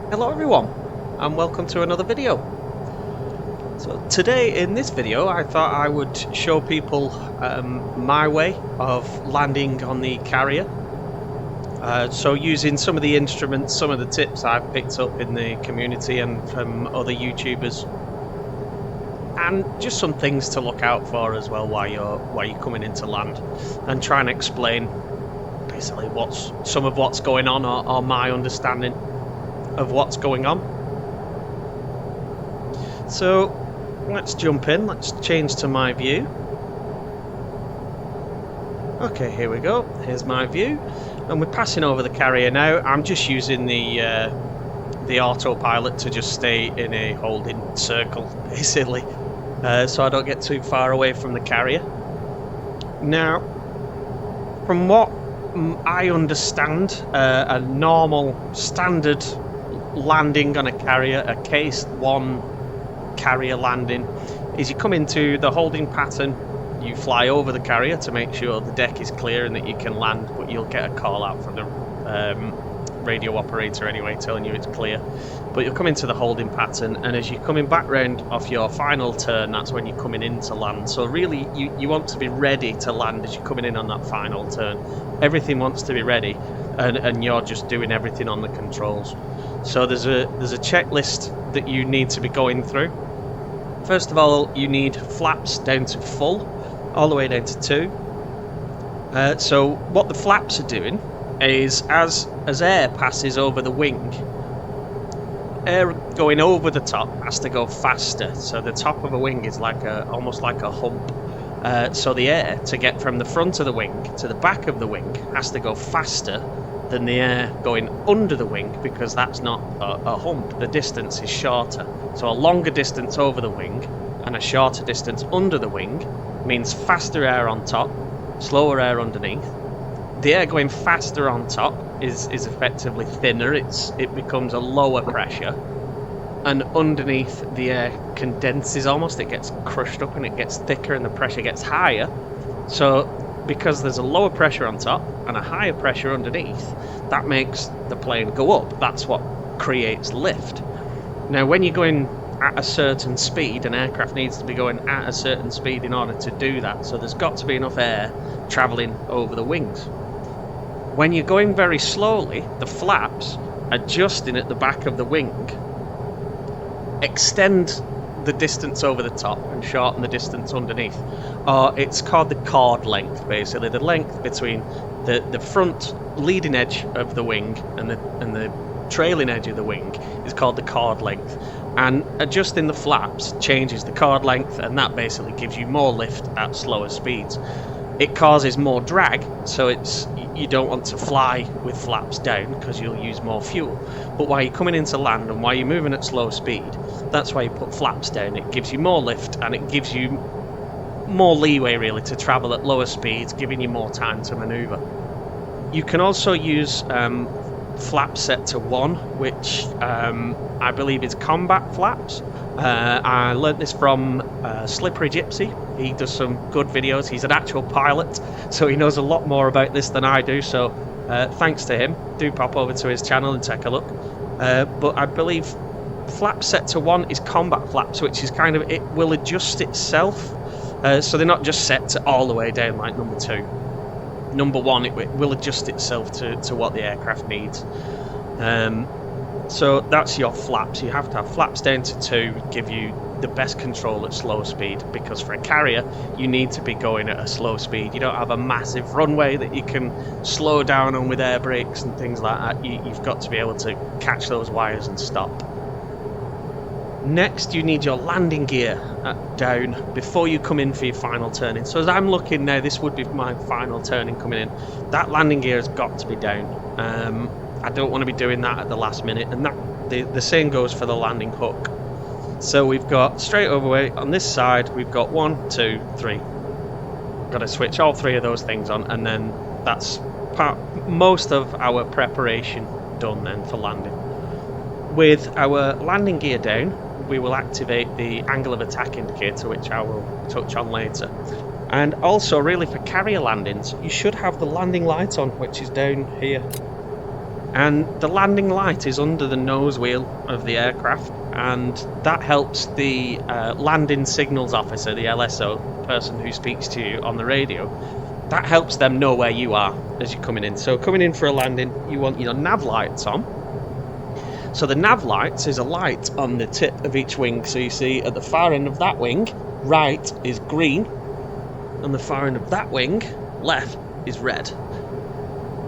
Hello everyone, and welcome to another video. So today in this video I thought I would show people my way of landing on the carrier. So using some of the instruments, some of the tips I've picked up in the community and from other YouTubers, and just some things to look out for as well while you're coming into land, and try and explain basically some of what's going on or my understanding of what's going on. So let's jump in, let's change to my view. Okay, here we go, here's my view, and we're passing over the carrier now. I'm just using the autopilot to just stay in a holding circle, basically, so I don't get too far away from the carrier. Now, from what I understand, a normal standard landing on a carrier, a case 1 carrier landing, is you come into the holding pattern, you fly over the carrier to make sure the deck is clear and that you can land, but you'll get a call out from the radio operator anyway telling you it's clear. But you'll come into the holding pattern, and as you're coming back round off your final turn, that's when you're coming in to land. So really you want to be ready to land as you're coming in on that final turn. Everything wants to be ready, and you're just doing everything on the controls. So there's a checklist that you need to be going through. First of all, you need flaps down to full, all the way down to 2. So what the flaps are doing is, as air passes over the wing, air going over the top has to go faster. So the top of a wing is almost like a hump. So the air to get from the front of the wing to the back of the wing has to go faster than the air going under the wing, because that's not a hump. The distance is shorter. So a longer distance over the wing and a shorter distance under the wing means faster air on top, slower air underneath. The air going faster on top is effectively thinner. It becomes a lower pressure, and underneath the air condenses almost. It gets crushed up and it gets thicker and the pressure gets higher. So because there's a lower pressure on top and a higher pressure underneath, that makes the plane go up. That's what creates lift. Now when you're going at a certain speed, an aircraft needs to be going at a certain speed in order to do that. So there's got to be enough air travelling over the wings. When you're going very slowly, the flaps, adjusting at the back of the wing, extend the distance over the top and shorten the distance underneath. It's called the chord length, basically. The length between the front leading edge of the wing and the trailing edge of the wing is called the chord length. And adjusting the flaps changes the chord length, and that basically gives you more lift at slower speeds. It causes more drag, so you don't want to fly with flaps down because you'll use more fuel. But while you're coming into land and while you're moving at slow speed, that's why you put flaps down. It gives you more lift and it gives you more leeway really to travel at lower speeds, giving you more time to maneuver. You can also use flaps set to 1, which I believe is combat flaps. I learnt this from Slippery Gypsy. He does some good videos. He's an actual pilot, so he knows a lot more about this than I do. So thanks to him. Do pop over to his channel and take a look. But I believe flaps set to 1 is combat flaps, which is kind of, it will adjust itself. So they're not just set to all the way down like number 2. Number 1, it will adjust itself to what the aircraft needs. So that's your flaps. You have to have flaps down to 2, give you the best control at slower speed, because for a carrier you need to be going at a slow speed. You don't have a massive runway that you can slow down on with air brakes and things like that. You've got to be able to catch those wires and stop. Next, you need your landing gear down before you come in for your final turning. So as I'm looking now, this would be my final turning coming in. That landing gear has got to be down. I don't want to be doing that at the last minute, and the same goes for the landing hook. So we've got straight overweight on this side. We've got 1, 2, 3. Got to switch all 3 of those things on, and then that's most of our preparation done then for landing. With our landing gear down, we will activate the angle of attack indicator, which I will touch on later. And also, really, for carrier landings, you should have the landing light on, which is down here. And the landing light is under the nose wheel of the aircraft, and that helps the landing signals officer, the LSO, person who speaks to you on the radio. That helps them know where you are as you're coming in. So coming in for a landing, you want your nav lights on. So the nav lights is a light on the tip of each wing. So you see at the far end of that wing, right is green. On the far end of that wing, left is red.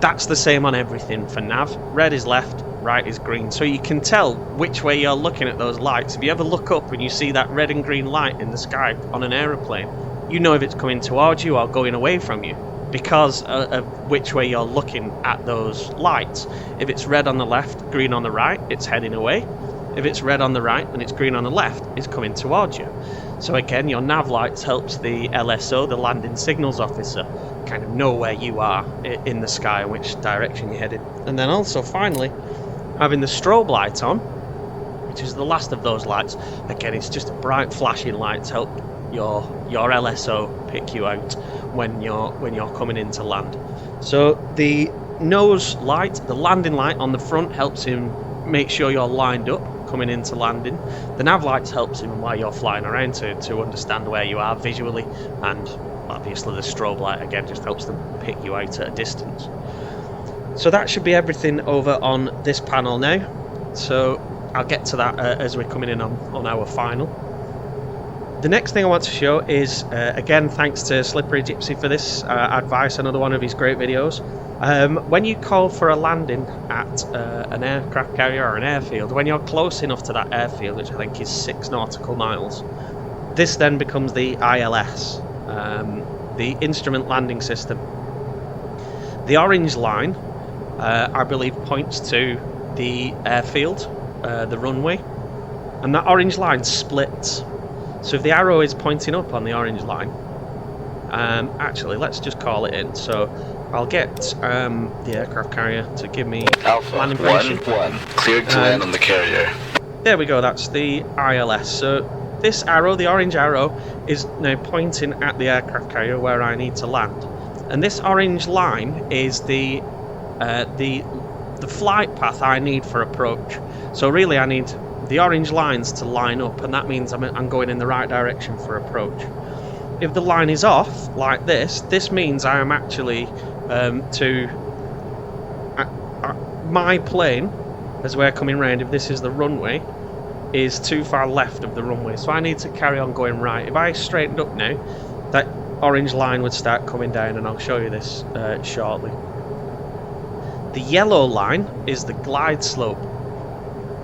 That's the same on everything for nav. Red is left, right is green. So you can tell which way you're looking at those lights. If you ever look up and you see that red and green light in the sky on an aeroplane, you know if it's coming towards you or going away from you because of which way you're looking at those lights. If it's red on the left, green on the right, it's heading away. If it's red on the right and it's green on the left, it's coming towards you. So again, your nav lights helps the LSO, the landing signals officer, kind of know where you are in the sky and which direction you're headed. And then also finally, having the strobe light on, which is the last of those lights. Again, it's just a bright flashing light to help your LSO pick you out when you're coming in to land. So the nose light, the landing light on the front, helps him make sure you're lined up coming into landing. The nav lights helps him while you're flying around to understand where you are visually, and obviously the strobe light again just helps them pick you out at a distance. So that should be everything over on this panel now. So I'll get to that as we're coming in on our final. The next thing I want to show is, again, thanks to Slippery Gypsy for this advice, another one of his great videos. When you call for a landing at an aircraft carrier or an airfield, when you're close enough to that airfield, which I think is 6 nautical miles, this then becomes the ILS, the Instrument Landing System. The orange line, I believe, points to the airfield, the runway, and that orange line splits. So if the arrow is pointing up on the orange line, actually, let's just call it in. So I'll get the aircraft carrier to give me Alpha landing position. 1-1, cleared to land on the carrier. There we go, that's the ILS. So this arrow, the orange arrow, is now pointing at the aircraft carrier where I need to land. And this orange line is the flight path I need for approach. So really I need the orange lines to line up, and that means I'm going in the right direction for approach. If the line is off, like this means I am actually my plane, as we're coming round, if this is the runway, is too far left of the runway, so I need to carry on going right. If I straightened up now, that orange line would start coming down, and I'll show you this shortly. The yellow line is the glide slope,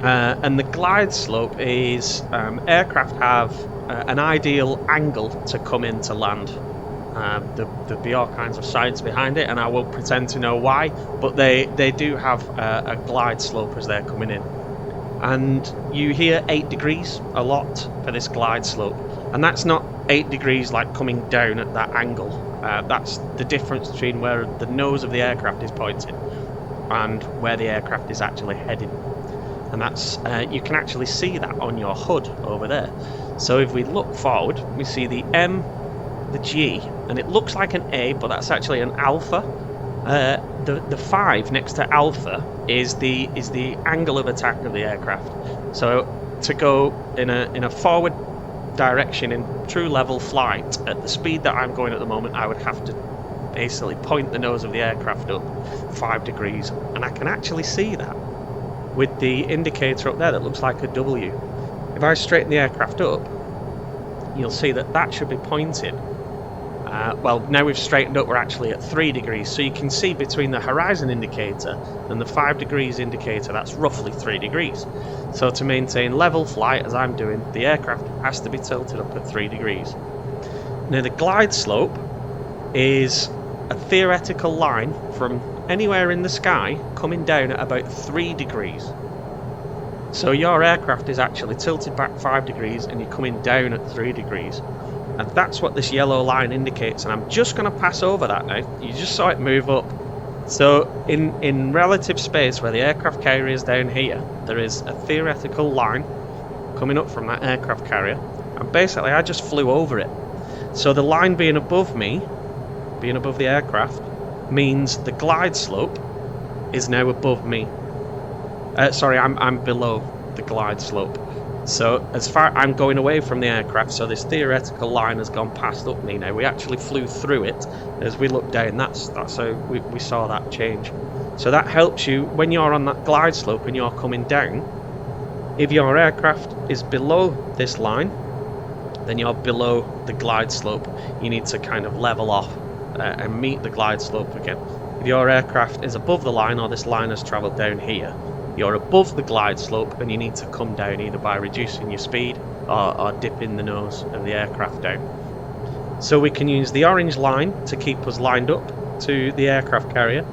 and the glide slope is aircraft have an ideal angle to come in to land. There'll be all kinds of science behind it, and I won't pretend to know why, but they do have a glide slope as they're coming in. And you hear 8 degrees a lot for this glide slope, and that's not 8 degrees like coming down at that angle. That's the difference between where the nose of the aircraft is pointing and where the aircraft is actually heading. And that's you can actually see that on your HUD over there. So if we look forward, we see the M, the G, and it looks like an A, but that's actually an alpha. The 5 next to alpha is the angle of attack of the aircraft. So to go in a forward direction in true level flight at the speed that I'm going at the moment, I would have to basically point the nose of the aircraft up 5 degrees, and I can actually see that with the indicator up there that looks like a W. If I straighten the aircraft up, you'll see that should be pointing. Well, now we've straightened up, we're actually at 3 degrees, so you can see between the horizon indicator and the 5 degrees indicator, that's roughly 3 degrees. So to maintain level flight, as I'm doing, the aircraft has to be tilted up at 3 degrees. Now the glide slope is a theoretical line from anywhere in the sky coming down at about 3 degrees. So your aircraft is actually tilted back 5 degrees and you're coming down at 3 degrees. And that's what this yellow line indicates, and I'm just going to pass over that now. You just saw it move up. So in relative space where the aircraft carrier is down here, there is a theoretical line coming up from that aircraft carrier, and basically I just flew over it. So the line being above me, being above the aircraft, means the glide slope is now above me. Sorry, I'm below the glide slope. So as far I'm going away from the aircraft, so this theoretical line has gone past up me now. We actually flew through it. As we looked down, that's how we saw that change. So that helps you when you're on that glide slope and you're coming down. If your aircraft is below this line, then you're below the glide slope. You need to kind of level off and meet the glide slope again. If your aircraft is above the line, or this line has travelled down here, you're above the glide slope and you need to come down either by reducing your speed or dipping the nose of the aircraft down. So we can use the orange line to keep us lined up to the aircraft carrier,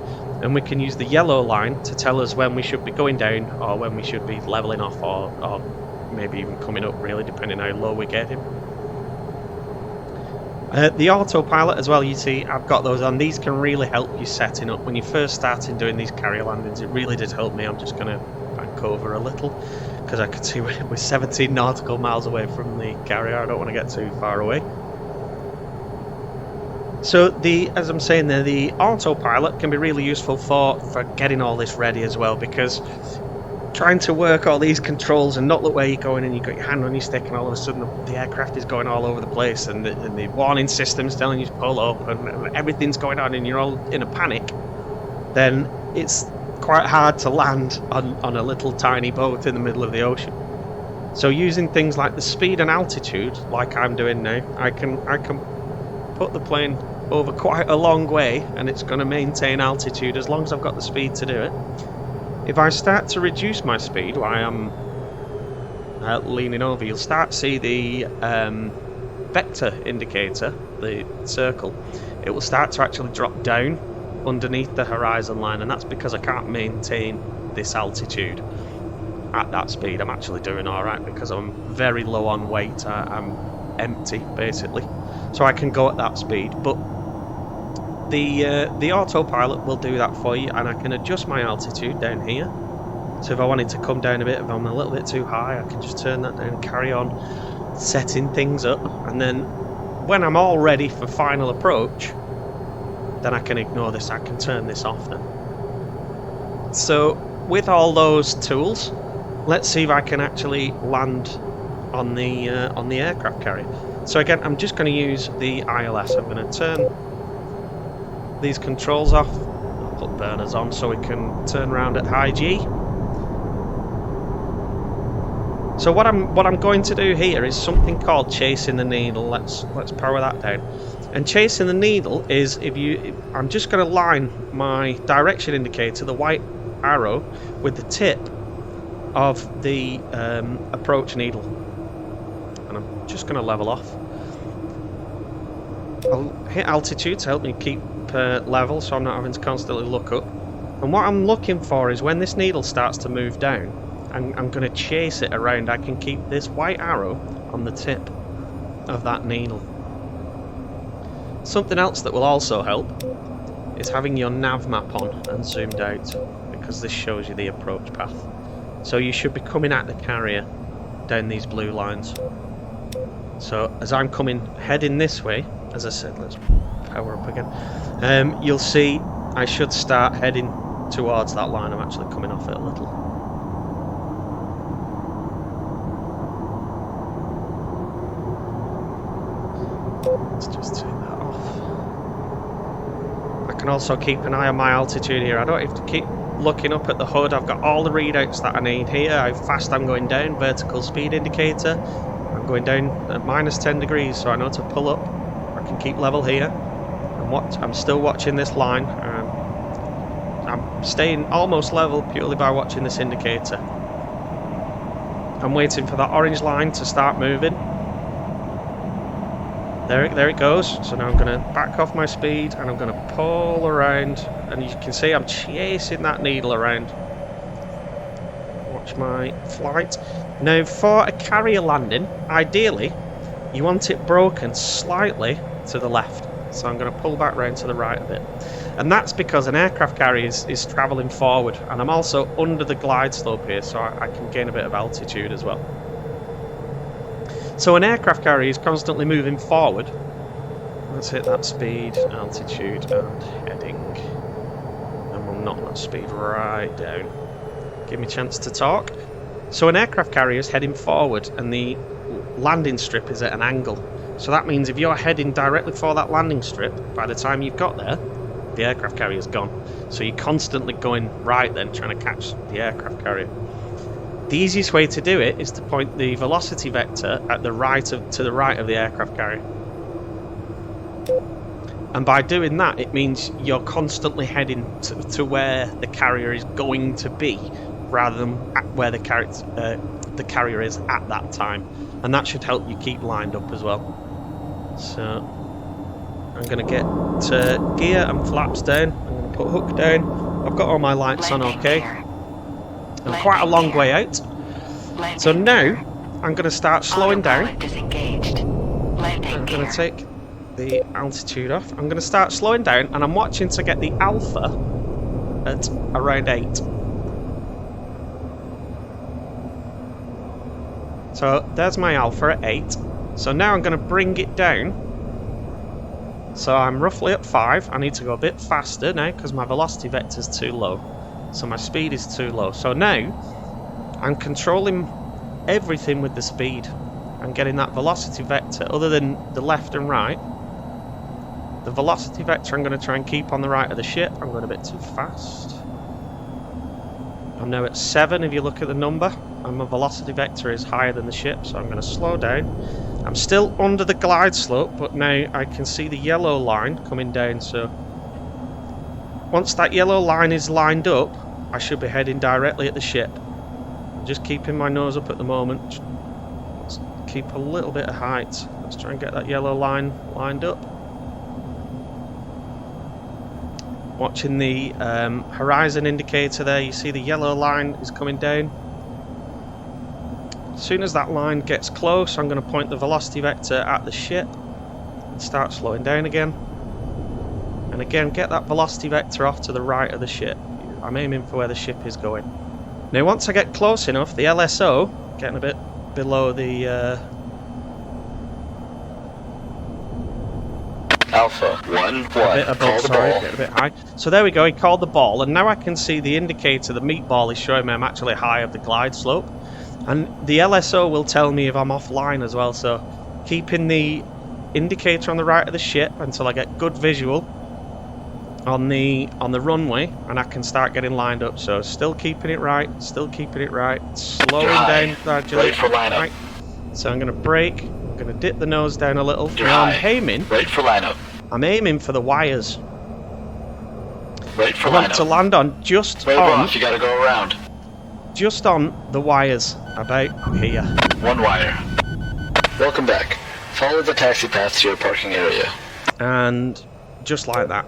and we can use the yellow line to tell us when we should be going down or when we should be levelling off, or maybe even coming up, really, depending how low we get him. The autopilot as well, you see I've got those on. These can really help you setting up when you first started doing these carrier landings. It really did help me. I'm just going to bank over a little because I can see we're 17 nautical miles away from the carrier. I don't want to get too far away. So as I'm saying there, the autopilot can be really useful for getting all this ready as well, because trying to work all these controls and not look where you're going, and you've got your hand on your stick and all of a sudden the aircraft is going all over the place, and the warning system's telling you to pull up, and everything's going on and you're all in a panic, then it's quite hard to land on a little tiny boat in the middle of the ocean. So using things like the speed and altitude, like I'm doing now, I can put the plane over quite a long way and it's going to maintain altitude as long as I've got the speed to do it. If I start to reduce my speed while I'm leaning over, you'll start to see the vector indicator, the circle. It will start to actually drop down underneath the horizon line, and that's because I can't maintain this altitude at that speed. I'm actually doing alright because I'm very low on weight. I'm empty basically, so I can go at that speed, but the autopilot will do that for you, and I can adjust my altitude down here. So if I wanted to come down a bit, if I'm a little bit too high, I can just turn that down and carry on setting things up, and then when I'm all ready for final approach, then I can ignore this, I can turn this off then. So with all those tools, let's see if I can actually land on the aircraft carrier. So again, I'm just going to use the ILS. I'm going to turn these controls off. I'll put burners on so we can turn around at high G. So what I'm going to do here is something called chasing the needle. Let's power that down. And chasing the needle is I'm just going to line my direction indicator, the white arrow, with the tip of the approach needle, and I'm just going to level off. I'll hit altitude to help me keep level, so I'm not having to constantly look up. And what I'm looking for is when this needle starts to move down, I'm going to chase it around. I can keep this white arrow on the tip of that needle. Something else that will also help is having your nav map on and zoomed out, because this shows you the approach path. So you should be coming at the carrier down these blue lines. So as I'm heading this way, as I said, let's power up again. You'll see I should start heading towards that line. I'm actually coming off it a little. Let's just turn that off. I can also keep an eye on my altitude here. I don't have to keep looking up at the HUD. I've got all the readouts that I need here. How fast I'm going down, vertical speed indicator. I'm going down at -10 degrees, so I know to pull up. I can keep level here. I'm still watching this line. I'm staying almost level purely by watching this indicator. I'm waiting for that orange line to start moving. There it goes. So now I'm going to back off my speed and I'm going to pull around, and you can see I'm chasing that needle around. Watch my flight. Now for a carrier landing, ideally you want it broken slightly to the left. So I'm going to pull back round to the right a bit. And that's because an aircraft carrier is travelling forward, and I'm also under the glide slope here, so I can gain a bit of altitude as well. So an aircraft carrier is constantly moving forward. Let's hit that speed, altitude and heading. And we'll knock that speed right down. Give me a chance to talk. So an aircraft carrier is heading forward and the landing strip is at an angle. So that means if you're heading directly for that landing strip, by the time you've got there, the aircraft carrier's gone. So you're constantly going right then, trying to catch the aircraft carrier. The easiest way to do it is to point the velocity vector at the to the right of the aircraft carrier. And by doing that, it means you're constantly heading to where the carrier is going to be, rather than at where the carrier is at that time. And that should help you keep lined up as well. So I'm going to get to gear and flaps down. I'm going to put hook down. I've got all my lights on okay. I'm quite a long way out. So now I'm going to start slowing down. I'm going to take the altitude off. I'm going to start slowing down and I'm watching to get the alpha at around 8. So there's my alpha at 8. So now I'm going to bring it down. So I'm roughly at 5. I need to go a bit faster now because my velocity vector is too low. So my speed is too low. So now I'm controlling everything with the speed. I'm getting that velocity vector, other than the left and right. The velocity vector I'm going to try and keep on the right of the ship. I'm going a bit too fast. I'm now at 7 if you look at the number. And my velocity vector is higher than the ship, so I'm going to slow down. I'm still under the glide slope, but now I can see the yellow line coming down, so once that yellow line is lined up, I should be heading directly at the ship. I'm just keeping my nose up at the moment. Just keep a little bit of height. Let's try and get that yellow line lined up. Watching the horizon indicator there, you see the yellow line is coming down. As soon as that line gets close, I'm going to point the velocity vector at the ship and start slowing down again. And again, get that velocity vector off to the right of the ship. I'm aiming for where the ship is going. Now once I get close enough, the LSO, getting a bit below the Alpha 1-1. Call the ball. Getting a bit high. So there we go, he called the ball, and now I can see the indicator, the meatball is showing me I'm actually high of the glide slope. And the LSO will tell me if I'm offline as well, so keeping the indicator on the right of the ship until I get good visual on the runway, and I can start getting lined up. So still keeping it right, slowing down gradually. Right for lineup. Right. So I'm going to brake, I'm going to dip the nose down a little. Now I'm aiming. Right for lineup. I'm aiming for the wires. Right for I want lineup. to land on just Wave on. off, you gotta go around. Just on the wires, about here. 1 wire. Welcome back. Follow the taxi path to your parking area. And just like that.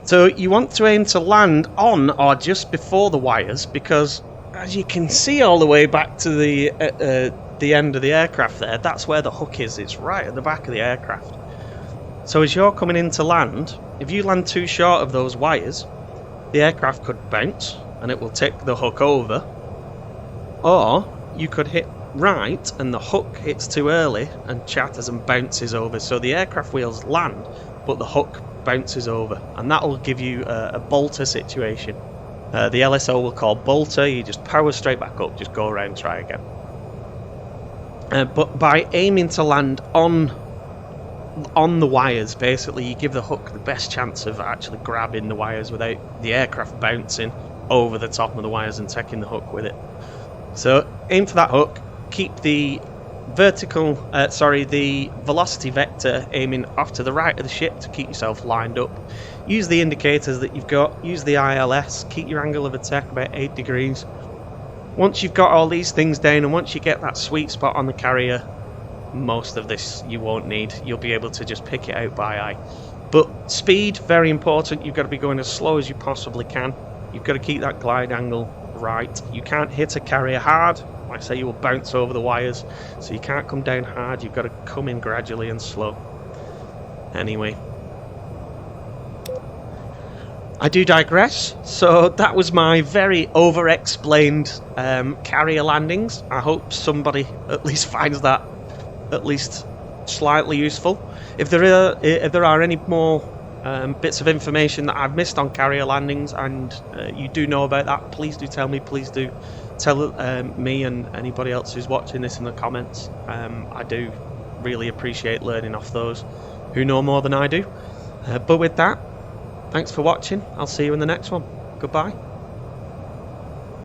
So you want to aim to land on or just before the wires, because as you can see all the way back to the end of the aircraft there, that's where the hook is. It's right at the back of the aircraft. So as you're coming in to land, if you land too short of those wires, the aircraft could bounce and it will take the hook over, or you could hit right and the hook hits too early and chatters and bounces over. So the aircraft wheels land, but the hook bounces over, and that will give you a bolter situation. The LSO will call bolter. You just power straight back up, just go around, try again. But by aiming to land on the wires, basically you give the hook the best chance of actually grabbing the wires without the aircraft bouncing over the top of the wires and taking the hook with it. So aim for that hook, keep the the velocity vector aiming off to the right of the ship to keep yourself lined up. Use the indicators that you've got, use the ILS, keep your angle of attack about 8 degrees. Once you've got all these things down and once you get that sweet spot on the carrier, most of this you won't need. You'll be able to just pick it out by eye. But speed, very important. You've got to be going as slow as you possibly can. You've got to keep that glide angle right. You can't hit a carrier hard. Like I say, you will bounce over the wires. So you can't come down hard. You've got to come in gradually and slow. Anyway, I do digress. So that was my very over-explained carrier landings. I hope somebody at least finds that at least slightly useful. If there are any more bits of information that I've missed on carrier landings, and you do know about that, please do tell me. Please do tell me and anybody else who's watching this in the comments. I do really appreciate learning off those who know more than I do. But with that, thanks for watching. I'll see you in the next one. Goodbye.